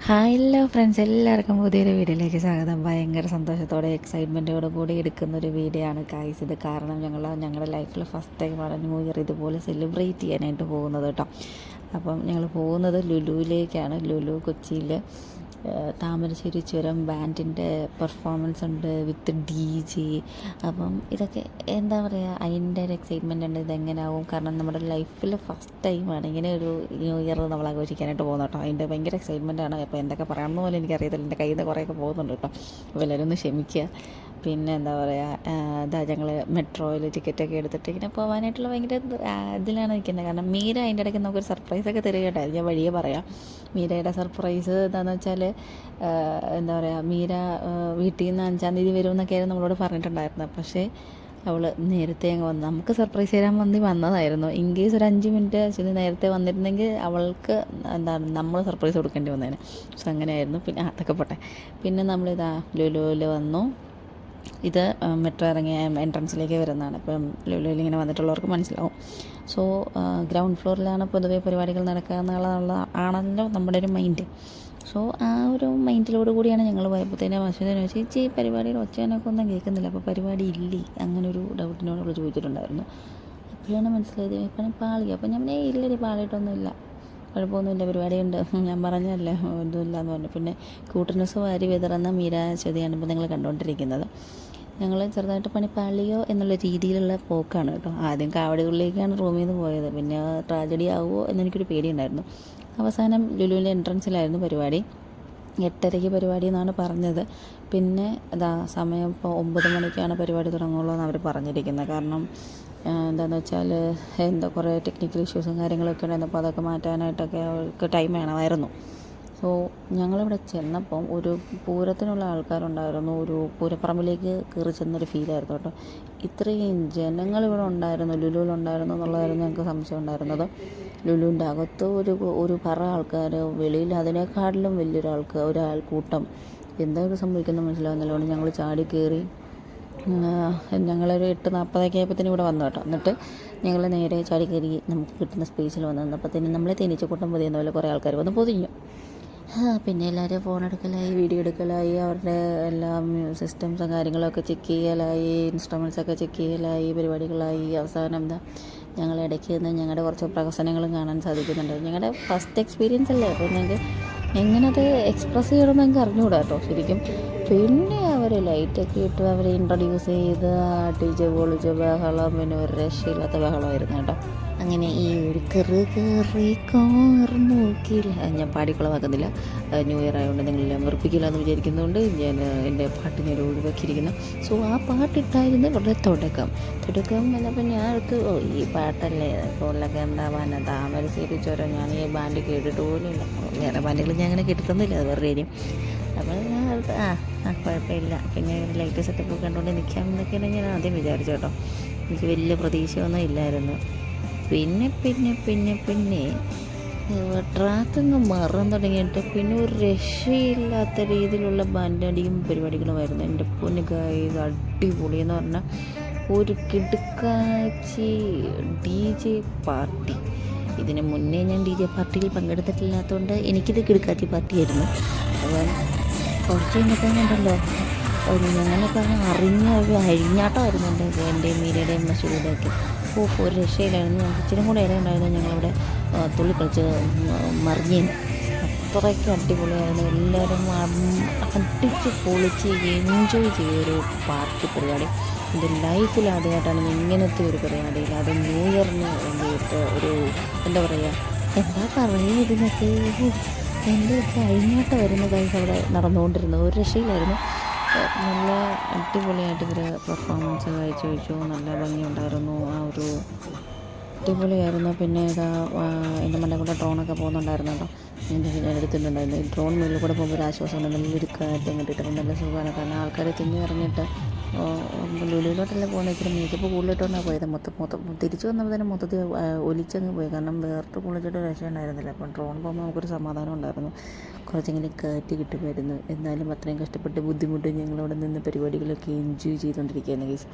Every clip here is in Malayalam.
ഹായ് ഹലോ ഫ്രണ്ട്സ്, എല്ലാവർക്കും പുതിയൊരു വീഡിയോയിലേക്ക് സ്വാഗതം. ഭയങ്കര സന്തോഷത്തോടെ എക്സൈറ്റ്മെൻറ്റോടെ കൂടി എടുക്കുന്നൊരു വീഡിയോ ആണ് ഗൈസ് ഇത്. കാരണം ഞങ്ങളുടെ ലൈഫിൽ ഫസ്റ്റ് ടൈമാണ് ന്യൂ ഇയർ ഇതുപോലെ സെലിബ്രേറ്റ് ചെയ്യാനായിട്ട് പോകുന്നത് കേട്ടോ. അപ്പം ഞങ്ങൾ പോകുന്നത് ലുലുവിലേക്കാണ്. ലുലു കൊച്ചിയിൽ താമരശ്ശേരി ചുരം ബാൻഡിൻ്റെ പെർഫോമൻസ് ഉണ്ട് വിത്ത് DJ. അപ്പം ഇതൊക്കെ എന്താ പറയുക, അതിൻ്റെ ഒരു എക്സൈറ്റ്മെൻ്റ് ഉണ്ട്. ഇതെങ്ങനെയാവും, കാരണം നമ്മുടെ ലൈഫിൽ ഫസ്റ്റ് ടൈമാണ് ഇങ്ങനെ ഒരു ന്യൂ ഇയർ നമ്മൾ ആഘോഷിക്കാനായിട്ട് പോകുന്നത് കേട്ടോ. അതിൻ്റെ ഭയങ്കര എക്സൈറ്റ്മെൻ്റ് ആണ്. അപ്പോൾ എന്തൊക്കെ പറയണമെന്ന് പോലും എനിക്കറിയത്തില്ല. എൻ്റെ കയ്യിൽ നിന്ന് കുറേയൊക്കെ പോകുന്നുണ്ട് കേട്ടോ. അപ്പോൾ എല്ലാവരും ഒന്ന് ക്ഷമിക്കുക. പിന്നെ എന്താ പറയുക, ഞങ്ങൾ മെട്രോയിൽ ടിക്കറ്റൊക്കെ എടുത്തിട്ട് ഇങ്ങനെ പോകാനായിട്ടുള്ള ഭയങ്കര ഇതിലാണ് നിൽക്കുന്നത്. കാരണം മീര അതിൻ്റെ ഇടയ്ക്ക് നമുക്കൊരു സർപ്രൈസൊക്കെ തരികയുണ്ടായിരുന്നു. ഞാൻ വഴിയെ പറയാം. മീരയുടെ സർപ്രൈസ് എന്താണെന്ന് വെച്ചാൽ, എന്താ പറയുക, മീര വീട്ടിൽ നിന്ന് 5-ാം തീയതി വരുമെന്നൊക്കെയായിരുന്നു നമ്മളോട് പറഞ്ഞിട്ടുണ്ടായിരുന്നത്. പക്ഷേ അവൾ നേരത്തെ അങ്ങ് വന്നു. നമുക്ക് സർപ്രൈസ് തരാൻ വന്നതായിരുന്നു. ഇൻ കേസ് ഒരു 5 മിനിറ്റ് ശരി നേരത്തെ വന്നിരുന്നെങ്കിൽ അവൾക്ക് എന്താണ് നമ്മൾ സർപ്രൈസ് കൊടുക്കേണ്ടി വന്നേനെ. സോ അങ്ങനെയായിരുന്നു. പിന്നെ അതൊക്കെ പോട്ടെ. പിന്നെ നമ്മളിതാ ലുലുവിൽ വന്നു. ഇത് മെട്രോ ഇറങ്ങിയ എൻട്രൻസിലേക്ക് വരുന്നതാണ്. ഇപ്പം ലുലുവിൽ ഇങ്ങനെ വന്നിട്ടുള്ളവർക്ക് മനസ്സിലാവും. സോ ഗ്രൗണ്ട് ഫ്ലോറിലാണ് പൊതുവെ പരിപാടികൾ നടക്കുക എന്നുള്ള ആണല്ലോ നമ്മുടെ ഒരു മൈൻഡ്. സോ ആ ഒരു മൈൻഡിലോട് കൂടിയാണ് ഞങ്ങൾ പോയപ്പോഴത്തേനും അശ്വതിനെ ചേച്ചി പരിപാടിയുടെ ഒച്ചേനൊക്കെ ഒന്നും കേൾക്കുന്നില്ല, അപ്പോൾ പരിപാടി ഇല്ലേ, അങ്ങനൊരു ഡൗട്ടിനോട് അവൾ ചോദിച്ചിട്ടുണ്ടായിരുന്നു. അപ്പോഴാണ് മനസ്സിലായത് ഇപ്പം പാളി. അപ്പോൾ ഞാൻ ഇല്ലടി പാളിയിട്ടൊന്നുമില്ല, കുഴപ്പമൊന്നുമില്ല, പരിപാടിയുണ്ട്, ഞാൻ പറഞ്ഞല്ലേ ഒന്നുമില്ല എന്ന് പറഞ്ഞു. പിന്നെ കൂട്ടനസ് വാരി വിതറുന്ന മീര അശ്വതിയാണ് ഇപ്പോൾ നിങ്ങൾ കണ്ടുകൊണ്ടിരിക്കുന്നത്. ഞങ്ങൾ ചെറുതായിട്ട് പണിപ്പാളിയോ എന്നുള്ള രീതിയിലുള്ള പോക്കാണ് കേട്ടോ. ആദ്യം കാവടികളിലേക്കാണ് റൂമിൽ നിന്ന് പോയത്. പിന്നെ ട്രാജഡി ആവുമോ എന്നെനിക്കൊരു പേടിയുണ്ടായിരുന്നു. അവസാനം ലുലുവിൻ്റെ എൻട്രൻസിലായിരുന്നു പരിപാടി. 8:30 പരിപാടി എന്നാണ് പറഞ്ഞത്. പിന്നെ സമയം ഇപ്പോൾ 9 മണിക്കാണ് പരിപാടി തുടങ്ങുള്ളൂ എന്ന് അവർ പറഞ്ഞിരിക്കുന്നത്. കാരണം എന്താണെന്ന് വെച്ചാൽ കുറേ ടെക്നിക്കൽ ഇഷ്യൂസും കാര്യങ്ങളൊക്കെ ഉണ്ടായിരുന്നു. അപ്പോൾ അതൊക്കെ മാറ്റാനായിട്ടൊക്കെ അവർക്ക് ടൈം വേണമായിരുന്നു. സോ ഞങ്ങളിവിടെ ചെന്നപ്പം ഒരു പൂരത്തിനുള്ള ആൾക്കാരുണ്ടായിരുന്നു. ഒരു പൂരപ്പറമ്പിലേക്ക് കയറി ചെന്നൊരു ഫീലായിരുന്നു കേട്ടോ. ഇത്രയും ജനങ്ങളിവിടെ ഉണ്ടായിരുന്നു, ലുലുവിലുണ്ടായിരുന്നു എന്നുള്ളതായിരുന്നു ഞങ്ങൾക്ക് സംശയം ഉണ്ടായിരുന്നത്. ലുലുവിൻ്റെ അകത്ത് ഒരു പറ ആൾക്കാർ, വെളിയിൽ അതിനേക്കാട്ടിലും ഒരാൾക്കൂട്ടം. എന്തായാലും സംഭവിക്കുന്നത് മനസ്സിലാവുന്നില്ല. അതുകൊണ്ട് ഞങ്ങൾ ചാടി കയറി. ഞങ്ങളൊരു 8:40 ആയപ്പോഴത്തേനും ഇവിടെ വന്നു കേട്ടോ. എന്നിട്ട് ഞങ്ങൾ നേരെ ചാടി കയറി നമുക്ക് കിട്ടുന്ന സ്പേസിൽ വന്നു നിന്നപ്പോഴത്തേനും നമ്മളെ തേനീച്ചക്കൂട്ടം പൊതിയുന്ന പോലെ കുറേ ആൾക്കാർ വന്ന് പൊതിഞ്ഞു. പിന്നെ എല്ലാവരും ഫോൺ എടുക്കലായി, വീഡിയോ എടുക്കലായി, അവരുടെ എല്ലാം സിസ്റ്റംസും കാര്യങ്ങളൊക്കെ ചെക്ക് ചെയ്യലായി, ഇൻസ്ട്രുമെൻസൊക്കെ ചെക്ക് ചെയ്യലായി, പരിപാടികളായി. അവസാനം ഞങ്ങൾ ഇടയ്ക്ക് നിന്ന് ഞങ്ങളുടെ കുറച്ച് പ്രഹസനങ്ങളും കാണാൻ സാധിക്കുന്നുണ്ട്. ഞങ്ങളുടെ ഫസ്റ്റ് എക്സ്പീരിയൻസ് അല്ലേ, അപ്പോൾ ഞങ്ങൾക്ക് എങ്ങനെ അത് എക്സ്പ്രസ് ചെയ്യണമെന്ന് ഞങ്ങൾക്ക് അറിഞ്ഞുകൂടാ കേട്ടോ ശരിക്കും. പിന്നെ അവർ ലൈറ്റൊക്കെ ഇട്ട് അവരെ ഇൻട്രൊഡ്യൂസ് ചെയ്ത് അടിച്ച് പൊളിച്ച് ബഹളം, പിന്നെ ഒരു രക്ഷയില്ലാത്ത ബഹളമായിരുന്നു കേട്ടോ. അങ്ങനെ ഈ ഒരു നോക്കിയില്ല, ഞാൻ പാടിക്കുളമാക്കുന്നില്ല. ന്യൂ ഇയർ ആയതുകൊണ്ട് നിങ്ങളെല്ലാം വെറുപ്പിക്കില്ല എന്ന് വിചാരിക്കുന്നതുകൊണ്ട് ഞാൻ എൻ്റെ പാട്ടിനെ ഒഴിവാക്കിയിരിക്കുന്നു. സോ ആ പാട്ടിട്ടായിരുന്നു വളരെ തുടക്കം എന്നപ്പോൾ ഞാൻ അടുത്ത് ഈ പാട്ടല്ലേ ഫോണിലൊക്കെ ഉണ്ടാവാൻ താമരശ്ശേരി ചുരം. ഞാൻ ഈ ബാൻഡ് കേട്ടിട്ട് പോലുമില്ല, വേറെ ബാൻഡുകൾ ഞാൻ അങ്ങനെ കേട്ടിട്ടൊന്നുമില്ല, അത് വേറെ കാര്യം. അപ്പോൾ ഞാൻ അടുത്ത് കുഴപ്പമില്ല. പിന്നെ ലൈറ്റ് സെറ്റപ്പ് കണ്ടുകൊണ്ട് നിൽക്കാമെന്നൊക്കെയാണ് ഞാൻ ആദ്യം വിചാരിച്ചു കേട്ടോ. എനിക്ക് വലിയ പ്രതീക്ഷയൊന്നും ഇല്ലായിരുന്നു. പിന്നെ ട്രാക്കങ്ങ് മാറാൻ തുടങ്ങിയിട്ട് പിന്നെ ഒരു രക്ഷയില്ലാത്ത രീതിയിലുള്ള ബാൻഡടിയും പരിപാടികളുമായിരുന്നു. എൻ്റെ പൊന്ന് ഗൈസ്, അടിപൊളിയെന്ന് പറഞ്ഞാൽ ഒരു കിടുക്കാച്ചി DJ പാർട്ടി. ഇതിന് മുന്നേ ഞാൻ DJ പാർട്ടിയിൽ പങ്കെടുത്തിട്ടില്ലാത്തതുകൊണ്ട് എനിക്കിത് കിടുക്കാച്ചി പാർട്ടിയായിരുന്നു. അപ്പം കുറച്ച് കഴിഞ്ഞപ്പോഴുണ്ടല്ലോ ഞങ്ങളൊക്കെ അഴിഞ്ഞാട്ടമായിരുന്നു എൻ്റെ മീരയുടെയും മഷൂരുടെയൊക്കെ. ഒരു രക്ഷയിലായിരുന്നു. ഞങ്ങൾക്ക് ഇച്ചിരി കൂടെ ഇടയുണ്ടായിരുന്നു. ഞങ്ങളവിടെ തുള്ളി കളിച്ച് മറിഞ്ഞേന്. അത്രയ്ക്ക് അടിപൊളിയായിരുന്നു. എല്ലാവരും അടിച്ച് പൊളിച്ച് എൻജോയ് ചെയ്തൊരു പാർട്ടി പരിപാടി. എൻ്റെ ലൈഫിൽ ആദ്യമായിട്ടാണ് ഇങ്ങനത്തെ ഒരു പരിപാടിയിൽ, അത് ന്യൂ ഇയറിന് വേണ്ടിയിട്ട് എന്താ പറയുക ഇതിനൊക്കെ എൻ്റെ കഴിഞ്ഞാട്ടം വരുന്നതായിട്ട് അവിടെ നടന്നുകൊണ്ടിരുന്നത്. ഒരു രക്ഷയിലായിരുന്നു. നല്ല അടിപൊളിയായിട്ട് ഇവർ പെർഫോമൻസ് കാഴ്ചവെച്ചു. നല്ല ഭംഗിയുണ്ടായിരുന്നു. ആ ഒരു അടിപൊളിയായിരുന്നു. പിന്നെ എൻ്റെ മണ്ടേ കൂടെ ഡ്രോണൊക്കെ പോകുന്നുണ്ടായിരുന്നു കേട്ടോ. ഞാൻ എടുത്തിട്ടുണ്ടായിരുന്നു. ഈ ഡ്രോൺ മുകളിൽ കൂടെ പോകുമ്പോൾ ഒരു ആശ്വാസമുണ്ട്. നല്ല ഇടുക്കാറ്റും കിട്ടിയിട്ട് നല്ല സുഖമാണ്. കാരണം ആൾക്കാർ തിങ്ങി ഇറങ്ങിയിട്ട് ലുലുവിലോട്ടല്ലേ പോകുന്നത്. ഇച്ചിരി മേക്കപ്പ് കൂടുതലിട്ടുകൊണ്ടാണ് പോയത്. മൊത്തം തിരിച്ചു വന്നപ്പോൾ തന്നെ മൊത്തത്തിൽ ഒലിച്ചങ്ങ് പോയി. കാരണം വേറിട്ട് കുളിച്ചിട്ട് രക്ഷ ഉണ്ടായിരുന്നില്ല. അപ്പം ഡ്രോൺ പോകുമ്പോൾ നമുക്കൊരു സമാധാനം ഉണ്ടായിരുന്നു, കുറച്ചെങ്കിലും കാറ്റ് കിട്ടുമായിരുന്നു. എന്നാലും അത്രയും കഷ്ടപ്പെട്ട് ബുദ്ധിമുട്ട് ഞങ്ങളവിടെ നിന്ന് പരിപാടികളൊക്കെ എൻജോയ് ചെയ്തുകൊണ്ടിരിക്കുകയാണ് ഗൈസ്.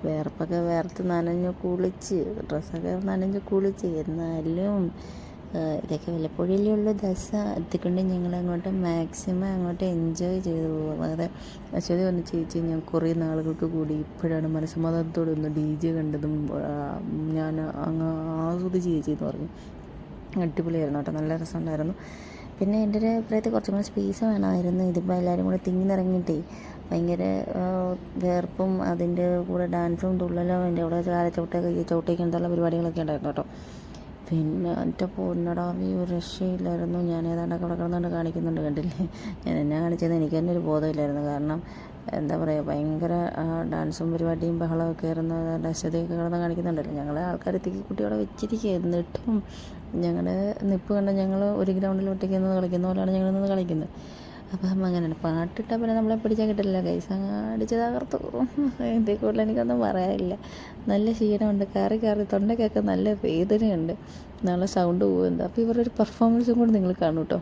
വേർപ്പൊക്കെ വേർത്ത് നനഞ്ഞ് കുളിച്ച്, ഡ്രസ്സൊക്കെ നനഞ്ഞ് കുളിച്ച്, എന്നാലും ഇതൊക്കെ വല്ലപ്പോഴല്ലേ ഉള്ളൂ ദിവസം അതുകൊണ്ട് ഞങ്ങൾ അങ്ങോട്ട് മാക്സിമം അങ്ങോട്ട് എൻജോയ് ചെയ്ത് പോകും. അതായത് അശ്വതി പറഞ്ഞു, ചേച്ചി ഞാൻ കുറേ നാളുകൾക്ക് കൂടി ഇപ്പോഴാണ് മനസ്സമാധാനത്തോടെ ഒന്ന് DJ കണ്ടതും ഞാൻ അങ്ങ് ആസ്വദിച്ച് ചേച്ചി എന്ന് പറഞ്ഞു. അടിപൊളിയായിരുന്നു കേട്ടോ, നല്ല രസമുണ്ടായിരുന്നു. പിന്നെ എൻ്റെ ഒരു അഭിപ്രായത്തിൽ കുറച്ചും കൂടെ സ്പേസ് വേണമായിരുന്നു. ഇതിപ്പോൾ എല്ലാവരും കൂടെ തിങ്ങിനിറങ്ങിയിട്ടേ ഭയങ്കര വേർപ്പും അതിൻ്റെ കൂടെ ഡാൻസും തുള്ളലും അതിൻ്റെ അവിടെ ചവിട്ടേക്ക് എന്തെല്ലാം പരിപാടികളൊക്കെ ഉണ്ടായിരുന്നു കേട്ടോ. പിന്നെ എൻ്റെ പൊന്നടാവി ഒരു രക്ഷയില്ലായിരുന്നു. ഞാൻ ഏതാണ്ടൊക്കെ അവിടെ കിടന്നുകൊണ്ട് കാണിക്കുന്നുണ്ട്, കണ്ടില്ലേ? ഞാൻ എന്നെ കാണിച്ചത് എനിക്ക് തന്നെ ഒരു ബോധമില്ലായിരുന്നു. കാരണം എന്താ പറയുക, ഭയങ്കര ഡാൻസും പരിപാടിയും ബഹളമൊക്കെ ആയിരുന്നു. അശ്വതിയൊക്കെ കിടന്ന് കാണിക്കുന്നുണ്ടല്ലോ. ഞങ്ങളെ ആൾക്കാർ കുട്ടികളെ വെച്ചിരിക്കുക. എന്നിട്ടും ഞങ്ങളുടെ നിപ്പ് കണ്ട ഞങ്ങൾ ഒരു ഗ്രൗണ്ടിൽ ഒറ്റയ്ക്ക് നിന്ന് കളിക്കുന്ന പോലെയാണ് ഞങ്ങൾ നിന്ന് കളിക്കുന്നത്. അപ്പം അങ്ങനെയാണ് പാട്ടിട്ടാൽ പിന്നെ നമ്മളെ പിടിച്ചാൽ കിട്ടില്ല. കൈസ് അങ്ങ് അടിച്ച് തകർത്തു. ഇതിൽ കൂടുതൽ എനിക്കൊന്നും പറയാനില്ല. നല്ല ക്ഷീണമുണ്ട്, കയറി തൊണ്ടയ്ക്കൊക്കെ നല്ല വേദനയുണ്ട്, നല്ല സൗണ്ട് പോകുന്നത്. അപ്പോൾ ഇവരുടെ ഒരു പെർഫോമൻസും കൂടി നിങ്ങൾ കാണൂ കേട്ടോ.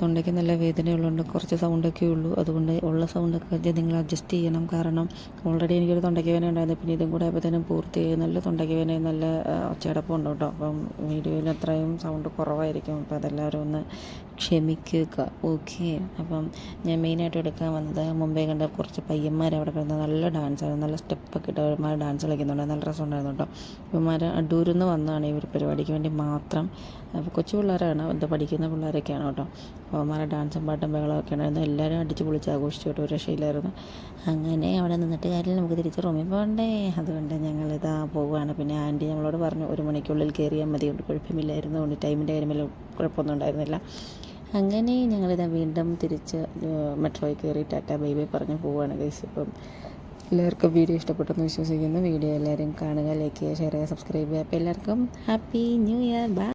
തൊണ്ടയ്ക്ക് നല്ല വേദനയുള്ളതുകൊണ്ട് കുറച്ച് സൗണ്ടൊക്കെ ഉള്ളൂ. അതുകൊണ്ട് ഉള്ള സൗണ്ടൊക്കെ നിങ്ങൾ അഡ്ജസ്റ്റ് ചെയ്യണം. കാരണം ഓൾറെഡി എനിക്കൊരു തൊണ്ടയ്ക്ക് വേദന ഉണ്ടായിരുന്നു. പിന്നെ ഇതും കൂടെ ആയപ്പോഴത്തേനും പൂർത്തിയായി നല്ല തൊണ്ടയ്ക്ക് വേദന, നല്ല ഒച്ചയടപ്പം ഉണ്ട് കേട്ടോ. അപ്പം വീഡിയോയിൽ അത്രയും സൗണ്ട് കുറവായിരിക്കും. അപ്പോൾ അതെല്ലാവരും ഒന്ന് ക്ഷമിക്കുക, ഓക്കെ. അപ്പം ഞാൻ മെയിനായിട്ട് എടുക്കാൻ വന്നത് മുമ്പേ കണ്ട കുറച്ച് പയ്യന്മാർ അവിടെ കിടന്ന് നല്ല ഡാൻസായിരുന്നു, നല്ല സ്റ്റെപ്പൊക്കെ ഇട്ട് അവന്മാർ ഡാൻസ് കളിക്കുന്നുണ്ട്, നല്ല രസമുണ്ടായിരുന്നു കേട്ടോ. ഇവന്മാർ അടൂരിൽ നിന്ന് വന്നതാണ് ഈ ഒരു പരിപാടിക്ക് വേണ്ടി മാത്രം. അപ്പോൾ കൊച്ചു പിള്ളേരാണ്, എന്താ പഠിക്കുന്ന പിള്ളേരൊക്കെയാണ് കേട്ടോ. അപ്പോൾ അവന്മാരുടെ ഡാൻസും പാട്ടും ബഹളമൊക്കെ ഉണ്ടായിരുന്നു. എല്ലാവരും അടിച്ച് പൊളിച്ച് ആഘോഷിച്ചു കേട്ടോ, ഒരു രക്ഷയില്ലായിരുന്നു. അങ്ങനെ അവിടെ നിന്നിട്ട് കാര്യം നമുക്ക് തിരിച്ച് റൂമിൽ പോകണ്ടേ, അതുകൊണ്ട് ഞങ്ങളിതാ പോവുകയാണ്. പിന്നെ ആൻറ്റി നമ്മളോട് പറഞ്ഞു 1 മണിക്കുള്ളിൽ കയറിയാൽ മതി, കൊണ്ട് കുഴപ്പമില്ലായിരുന്നു, കൊണ്ട് ടൈമിൻ്റെ കാര്യമെല്ലാം കുഴപ്പമൊന്നും ഉണ്ടായിരുന്നില്ല. അങ്ങനെ ഞങ്ങളിതാ വീണ്ടും തിരിച്ച് മെട്രോയിൽ കയറി ടാറ്റ ബൈ ബൈ പറഞ്ഞ് പോവുകയാണ് ഗൈസ്. ഇപ്പം എല്ലാവർക്കും വീഡിയോ ഇഷ്ടപ്പെട്ടെന്ന് വിശ്വസിക്കുന്നു. വീഡിയോ എല്ലാവരും കാണുക, ലൈക്ക് ചെയ്യുക, ഷെയർ ചെയ്യുക, സബ്സ്ക്രൈബ് ചെയ്യുക. അപ്പോൾ എല്ലാവർക്കും ഹാപ്പി ന്യൂ ഇയർ, ബൈ.